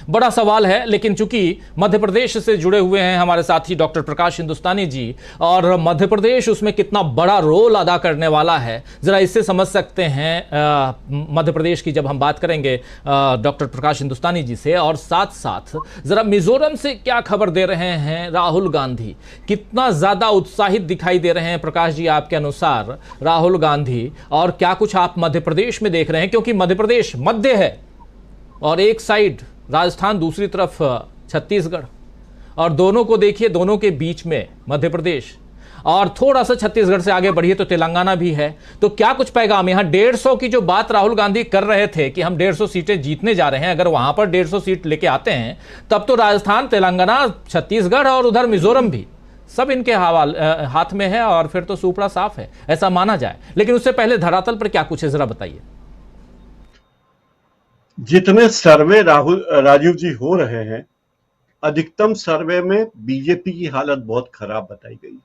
बड़ा सवाल है, लेकिन चूंकि मध्य प्रदेश से जुड़े हुए हैं हमारे साथी डॉक्टर प्रकाश हिंदुस्तानी जी, और मध्य प्रदेश उसमें कितना बड़ा रोल अदा करने वाला है, जरा इससे समझ सकते हैं मध्य प्रदेश की जब हम बात करेंगे डॉक्टर प्रकाश हिंदुस्तानी जी से। और साथ साथ जरा मिजोरम से क्या खबर दे रहे हैं राहुल गांधी, कितना ज्यादा उत्साहित दिखाई दे रहे हैं प्रकाश जी आपके अनुसार राहुल गांधी, और क्या कुछ आप मध्य प्रदेश में देख रहे हैं, क्योंकि मध्य प्रदेश मध्य है और एक साइड राजस्थान, दूसरी तरफ छत्तीसगढ़, और दोनों को देखिए, दोनों के बीच में मध्य प्रदेश, और थोड़ा सा छत्तीसगढ़ से आगे बढ़िए तो तेलंगाना भी है। तो क्या कुछ पैगाम यहां 150 की जो बात राहुल गांधी कर रहे थे कि हम 150 सीटें जीतने जा रहे हैं, अगर वहां पर 150 सीट लेके आते हैं तब तो राजस्थान, तेलंगाना, छत्तीसगढ़ और उधर मिजोरम भी सब इनके हाथ में है, और फिर तो सुपड़ा साफ है, ऐसा माना जाए। लेकिन उससे पहले धरातल पर क्या कुछ है, जरा बताइए। जितने सर्वे राजीव जी हो रहे हैं, अधिकतम सर्वे में बीजेपी की हालत बहुत खराब बताई गई,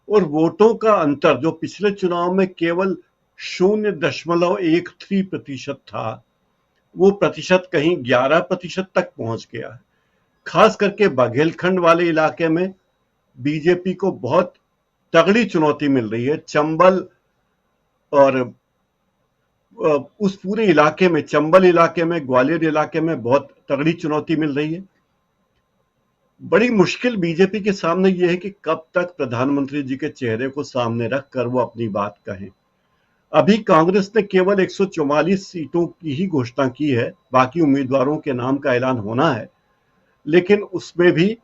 और वोटों का अंतर जो पिछले चुनाव में केवल 0.13% था, वो प्रतिशत कहीं 11% तक पहुंच गया है। खास करके बघेलखंड वाले इलाके में बीजेपी को बहुत तगड़ी चुनौती मिल रही है। चंबल और उस पूरे इलाके में, चंबल इलाके में, ग्वालियर इलाके में बहुत तगड़ी चुनौती मिल रही है। बड़ी मुश्किल बीजेपी के सामने यह है कि कब तक प्रधानमंत्री जी के चेहरे को सामने रखकर वो अपनी बात कहें। अभी कांग्रेस ने केवल 144 सीटों की ही घोषणा की है, बाकी उम्मीदवारों के नाम का ऐलान होना है, लेकिन उसमें भी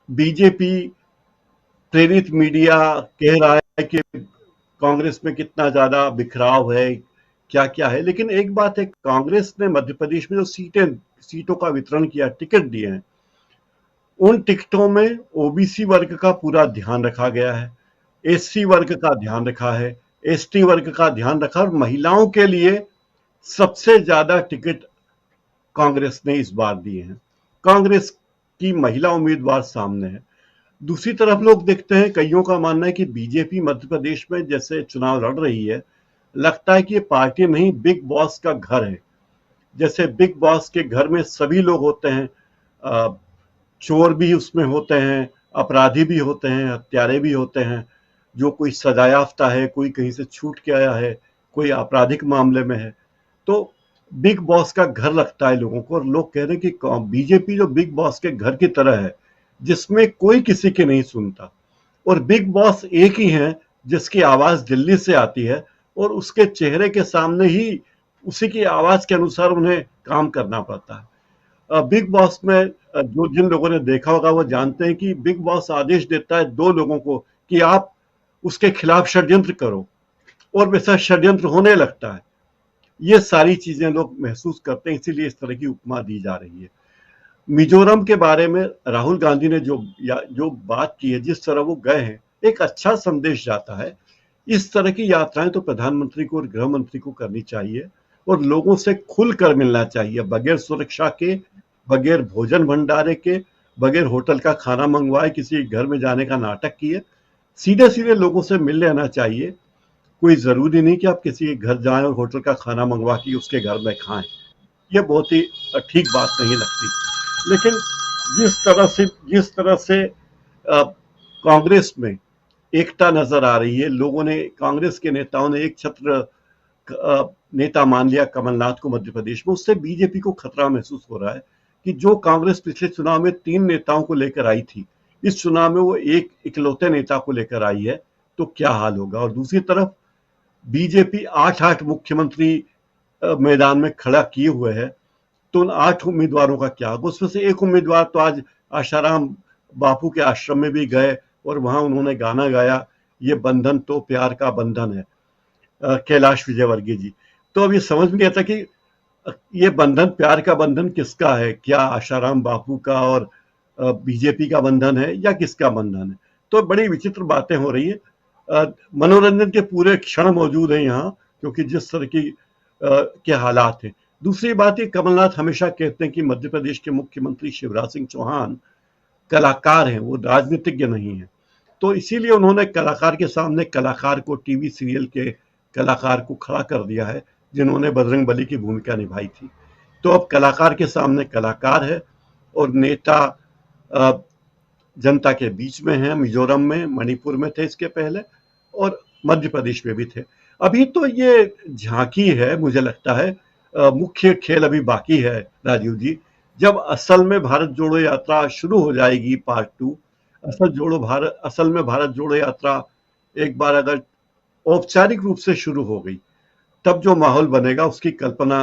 बीजेपी प्रेरित मीडिया कह रहा है कि कांग्रेस में कितना ज्यादा बिखराव है, क्या क्या है। लेकिन एक बात है, कांग्रेस ने मध्य प्रदेश में जो सीटों का वितरण किया, टिकट दिए हैं, उन टिकटों में ओबीसी वर्ग का पूरा ध्यान रखा गया है, एससी वर्ग का ध्यान रखा है, एसटी वर्ग का ध्यान रखा, और महिलाओं के लिए सबसे ज्यादा टिकट कांग्रेस ने इस बार दिए हैं। कांग्रेस की महिला उम्मीदवार सामने है। दूसरी तरफ लोग देखते हैं, कईयों का मानना है कि बीजेपी मध्य प्रदेश में जैसे चुनाव लड़ रही है, लगता है कि ये पार्टी नहीं, बिग बॉस का घर है। जैसे बिग बॉस के घर में सभी लोग होते हैं, चोर भी उसमें होते हैं, अपराधी भी होते हैं, हत्यारे भी होते हैं, जो कोई सजायाफ्ता है, कोई कहीं से छूट के आया है, कोई आपराधिक मामले में है। तो बिग बॉस का घर लगता है लोगों को, और लोग कह रहे हैं कि बीजेपी जो बिग बॉस के घर की तरह है, जिसमें कोई किसी की नहीं सुनता, और बिग बॉस एक ही है जिसकी आवाज दिल्ली से आती है, और उसके चेहरे के सामने ही उसी की आवाज के अनुसार उन्हें काम करना पड़ता है। बिग बॉस में जो जिन लोगों ने देखा होगा वो जानते हैं कि बिग बॉस आदेश देता है दो लोगों को कि आप उसके खिलाफ षड्यंत्र करो, और वैसा षड्यंत्र होने लगता है। ये सारी चीजें लोग महसूस करते हैं, इसीलिए इस तरह की उपमा दी जा रही है। मिजोरम के बारे में राहुल गांधी ने जो बात की है, जिस तरह वो गए हैं, एक अच्छा संदेश जाता है। इस तरह की यात्राएं तो प्रधानमंत्री को और गृह मंत्री को करनी चाहिए, और लोगों से खुलकर मिलना चाहिए, बगैर सुरक्षा के, बगैर भोजन भंडारे के, बगैर होटल का खाना मंगवाए किसी घर में जाने का नाटक किए, सीधे सीधे लोगों से मिल लेना चाहिए। कोई जरूरी नहीं कि आप किसी के घर जाएं और होटल का खाना मंगवा के उसके घर में खाएं, ये बहुत ही ठीक बात नहीं लगती। लेकिन जिस तरह से कांग्रेस में एकता नजर आ रही है, लोगों ने, कांग्रेस के नेताओं ने एक छत्र नेता मान लिया कमलनाथ को मध्य प्रदेश में, उससे बीजेपी को खतरा महसूस हो रहा है कि जो कांग्रेस पिछले चुनाव में 3 नेताओं को लेकर आई थी, इस चुनाव में वो एक इकलौते नेता को लेकर आई है, तो क्या हाल होगा। और दूसरी तरफ बीजेपी 8 मुख्यमंत्री मैदान में खड़ा किए हुए है, तो उन 8 उम्मीदवारों का क्या होगा। उसमें से एक उम्मीदवार तो आज आशाराम बापू के आश्रम में भी गए, और वहां उन्होंने गाना गाया, ये बंधन तो प्यार का बंधन है, कैलाश विजयवर्गीय जी। तो अब ये समझ में नहीं आता कि ये बंधन, प्यार का बंधन किसका है, क्या आशाराम बापू का और बीजेपी का बंधन है, या किसका बंधन है। तो बड़ी विचित्र बातें हो रही है। मनोरंजन के पूरे क्षण मौजूद हैं यहाँ, क्योंकि जिस तरह की के हालात हैं। दूसरी बात, ये कमलनाथ हमेशा कहते हैं कि मध्य प्रदेश के मुख्यमंत्री शिवराज सिंह चौहान कलाकार हैं, वो राजनीतिज्ञ नहीं है। तो इसीलिए उन्होंने कलाकार के सामने कलाकार को, टीवी सीरियल के कलाकार को खड़ा कर दिया है, जिन्होंने बजरंगबली की भूमिका निभाई थी। तो अब कलाकार के सामने कलाकार है, और नेता जनता के बीच में हैं। मिजोरम में, मणिपुर में थे इसके पहले, और मध्य प्रदेश में भी थे। अभी तो ये झांकी है, मुझे लगता है मुख्य खेल अभी बाकी है राजीव जी। जब असल में भारत जोड़ो यात्रा शुरू हो जाएगी, पार्ट 2, असल में भारत जोड़ो यात्रा एक बार अगर औपचारिक रूप से शुरू हो गई, तब जो माहौल बनेगा उसकी कल्पना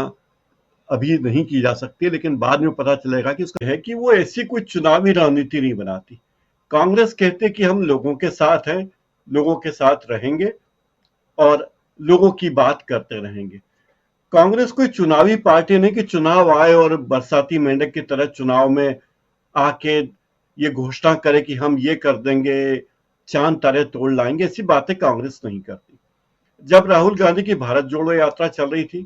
अभी नहीं की जा सकती, लेकिन बाद में पता चलेगा कि उसका है कि वो ऐसी कोई चुनावी रणनीति नहीं बनाती। कांग्रेस कहते कि हम लोगों के साथ हैं, लोगों के साथ रहेंगे और लोगों की बात करते रहेंगे। कांग्रेस कोई चुनावी पार्टी नहीं कि चुनाव आए और बरसाती मेंढक की तरह चुनाव में आके ये घोषणा करे कि हम ये कर देंगे, चांद तारे तोड़ लाएंगे। ऐसी बातें कांग्रेस नहीं करती। जब राहुल गांधी की भारत जोड़ो यात्रा चल रही थी,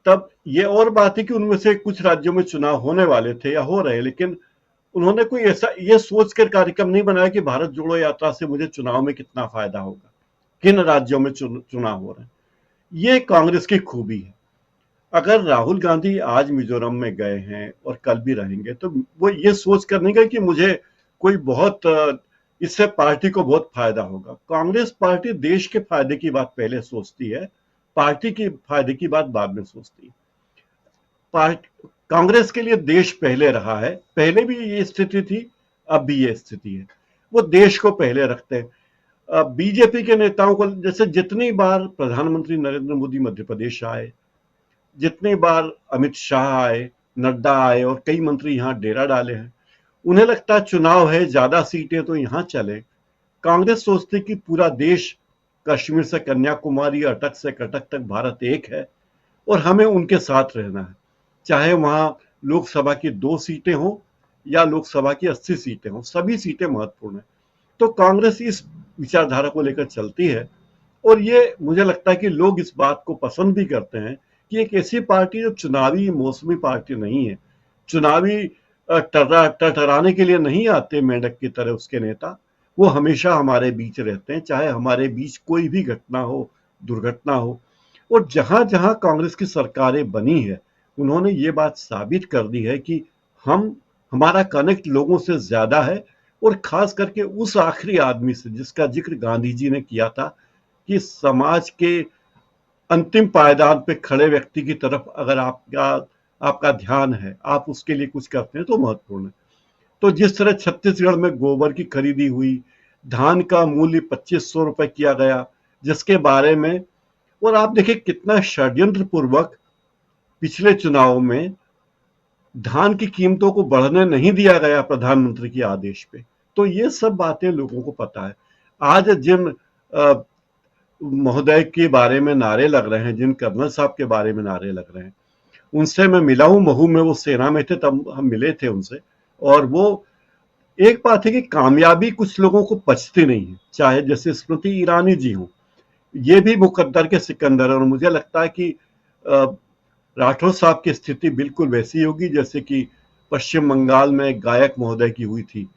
तब ये और बात है कि उनमें से कुछ राज्यों में चुनाव होने वाले थे या हो रहे, लेकिन उन्होंने कोई ऐसा ये सोचकर कार्यक्रम नहीं बनाया कि भारत जोड़ो यात्रा से मुझे चुनाव में कितना फायदा होगा, किन राज्यों में चुनाव हो रहे हैं। ये कांग्रेस की खूबी है। अगर राहुल गांधी आज मिजोरम में गए हैं और कल भी रहेंगे, तो वो ये सोच कर नहीं गए कि मुझे कोई बहुत इससे पार्टी को बहुत फायदा होगा। कांग्रेस पार्टी देश के फायदे की बात पहले सोचती है, पार्टी की फायदे की बात बाद में सोचती है। कांग्रेस के लिए देश पहले रहा है, पहले भी ये स्थिति थी, अब भी ये स्थिति है। वो देश को पहले रखते हैं। बीजेपी के नेताओं को, जैसे जितनी बार प्रधानमंत्री नरेंद्र मोदी मध्य प्रदेश आए, जितनी बार अमित शाह आए, नड्डा आए और कई मंत्री यहाँ डेरा डाले हैं, उन्हें लगता है चुनाव है, ज्यादा सीटें तो यहाँ चले। कांग्रेस सोचती कि पूरा देश, कश्मीर से कन्याकुमारी, अटक से कटक तक भारत एक है और हमें उनके साथ रहना है, चाहे वहां लोकसभा की 2 सीटें हों या लोकसभा की 80 सीटें हों, सभी सीटें महत्वपूर्ण है। तो कांग्रेस इस विचारधारा को लेकर चलती है और ये मुझे लगता है कि लोग इस बात को पसंद भी करते हैं कि एक ऐसी पार्टी जो चुनावी मौसमी पार्टी नहीं है, चुनावी टटराने के लिए नहीं आते मेंढक की तरह उसके नेता, वो हमेशा हमारे बीच रहते हैं, चाहे हमारे बीच कोई भी घटना हो, दुर्घटना हो। और जहां जहां कांग्रेस की सरकारें बनी है, उन्होंने ये बात साबित कर दी है कि हमारा कनेक्ट लोगों से ज्यादा है, और खास करके उस आखिरी आदमी से जिसका जिक्र गांधी जी ने किया था कि समाज के अंतिम पायदान पे खड़े व्यक्ति की तरफ अगर आपका ध्यान है, आप उसके लिए कुछ करते हैं तो महत्वपूर्ण है। तो जिस तरह छत्तीसगढ़ में गोबर की खरीदी हुई, धान का मूल्य 2500 रुपए किया गया, जिसके बारे में, और आप देखिए कितना षड्यंत्र पूर्वक पिछले चुनाव में धान की कीमतों को बढ़ने नहीं दिया गया प्रधानमंत्री के आदेश पे। तो ये सब बातें लोगों को पता है। आज जिन महोदय के बारे में नारे लग रहे हैं, जिन कर्नल साहब के बारे में नारे लग रहे हैं, उनसे मैं मिला हूं, महू में, वो सेना में थे, तब हम मिले थे उनसे। और वो एक बात है कि कामयाबी कुछ लोगों को पचती नहीं है, चाहे जैसे स्मृति ईरानी जी हों, ये भी मुकद्दर के सिकंदर है। और मुझे लगता है कि राठौर साहब की स्थिति बिल्कुल वैसी होगी जैसे कि पश्चिम बंगाल में एक गायक महोदय की हुई थी,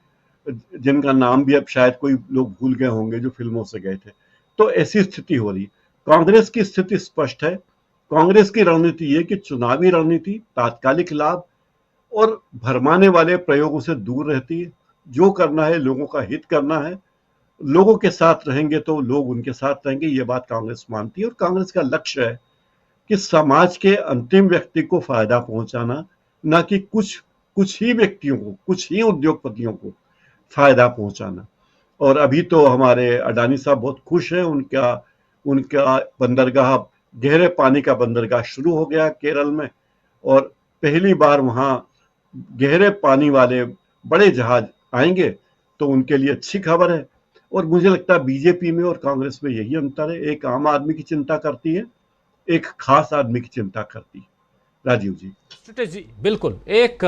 जिनका नाम भी अब शायद कोई लोग भूल गए होंगे जो फिल्मों से गए थे। तो ऐसी स्थिति हो रही। कांग्रेस की स्थिति स्पष्ट है। कांग्रेस की रणनीति ये कि चुनावी रणनीति, तात्कालिक लाभ और भरमाने वाले प्रयोगों से दूर रहती है। जो करना है, लोगों का हित करना है, लोगों के साथ रहेंगे तो लोग उनके साथ रहेंगे, ये बात कांग्रेस मानती है। और कांग्रेस का लक्ष्य है कि समाज के अंतिम व्यक्ति को फायदा पहुंचाना, ना कि कुछ ही व्यक्तियों को, कुछ ही उद्योगपतियों को फायदा पहुंचाना। और अभी तो हमारे अडानी साहब बहुत खुश हैं, उनका बंदरगाह, गहरे पानी का बंदरगाह शुरू हो गया केरल में, और पहली बार वहां गहरे पानी वाले बड़े जहाज आएंगे, तो उनके लिए अच्छी खबर है। और मुझे लगता है बीजेपी में और कांग्रेस में यही अंतर है, एक आम आदमी की चिंता करती है, एक खास आदमी की चिंता करती है। राजीव जी। जी बिल्कुल, एक